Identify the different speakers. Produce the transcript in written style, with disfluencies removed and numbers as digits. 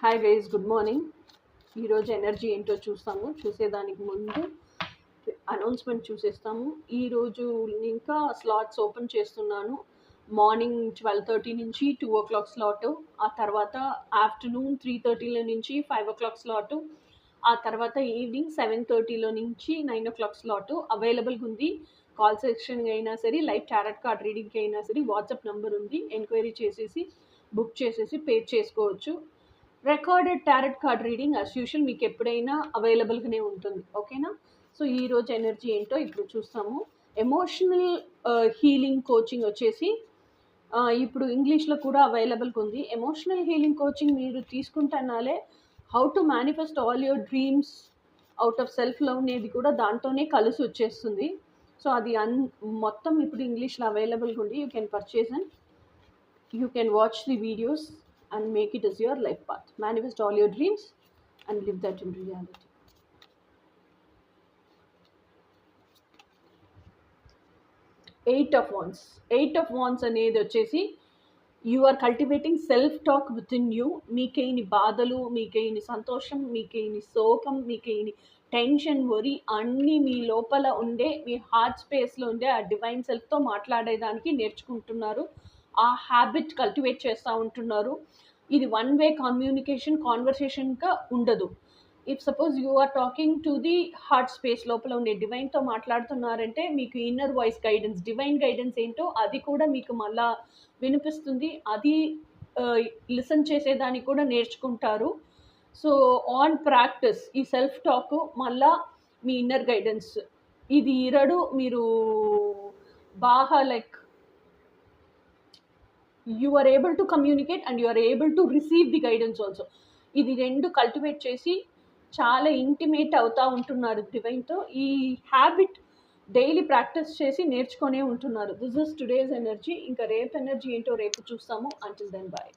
Speaker 1: Hi guys, good morning. ఈరోజు energy ఏంటో చూస్తాము. చూసేదానికి ముందు అనౌన్స్మెంట్ చూసేస్తాము. ఈరోజు ఇంకా స్లాట్స్ ఓపెన్ చేస్తున్నాను. మార్నింగ్ 12:30 నుంచి 2 o'clock స్లాట్, ఆ తర్వాత ఆఫ్టర్నూన్ 3:30 నుంచి 5 o'clock స్లాట్, ఆ తర్వాత ఈవినింగ్ 7:30 నుంచి 9 o'clock స్లాట్ అవైలబుల్గా ఉంది. కాల్ సెక్షన్ అయినా సరే, లైవ్ టారెట్ కార్డ్ రీడింగ్కి అయినా సరే వాట్సాప్ నెంబర్ ఉంది. ఎంక్వైరీ చేసేసి బుక్ చేసేసి పే చేసుకోవచ్చు. Recorded tarot card reading as usual మీకు ఎప్పుడైనా అవైలబుల్గానే ఉంటుంది. ఓకేనా? సో ఈరోజు ఎనర్జీ ఏంటో ఇప్పుడు చూస్తాము. ఎమోషనల్ హీలింగ్ కోచింగ్ వచ్చేసి ఇప్పుడు ఇంగ్లీష్లో కూడా అవైలబుల్గా ఉంది. ఎమోషనల్ హీలింగ్ కోచింగ్ మీరు తీసుకుంటున్నాలే how to manifest all your dreams out of self love అనేది కూడా దాంతోనే కలిసి వచ్చేస్తుంది. సో అది మొత్తం ఇప్పుడు ఇంగ్లీష్లో అవైలబుల్గా ఉంది. You can purchase and you can watch the videos and make it as your life path. Manifest all your dreams and live that in reality. Eight of Wands అనేది వచ్చేసి you are cultivating self talk within you. మీకైని బాధలు, మీకైని సంతోషం, మీకైని శోకం, మీకైని tension, వరి అన్నీ మీ లోపల ఉండే, మీ హార్ట్ స్పేస్లో ఉండే ఆ డివైన్ సెల్ఫ్తో మాట్లాడేదానికి నేర్చుకుంటున్నారు. ఆ హ్యాబిట్ కల్టివేట్ చేస్తూ ఉంటున్నారు. ఇది వన్ వే కాన్వర్సేషన్గా ఉండదు. If suppose you are talking to the heart space లోపల ఉండే డివైన్తో మాట్లాడుతున్నారంటే మీకు inner voice guidance, divine guidance ఏంటో అది కూడా మీకు మళ్ళా వినిపిస్తుంది. అది లిసన్ చేసేదానికి కూడా నేర్చుకుంటారు. సో ఆన్ ప్రాక్టీస్ ఈ సెల్ఫ్ టాక్ మళ్ళా మీ ఇన్నర్ గైడెన్స్ ఇది ఇరడు మీరు బాగా like you are able to communicate and you are able to receive the guidance also. ఇది రెండు కల్టివేట్ చేసి చాలా ఇంటిమేట్ అవుతూ ఉంటున్నారు డివైన్తో. ఈ హ్యాబిట్ డైలీ ప్రాక్టీస్ చేసి నేర్చుకునే ఉంటున్నారు. This is today's energy. ఇంకా రేపు ఎనర్జీ ఏంటో రేపు చూస్తాము. Until then bye.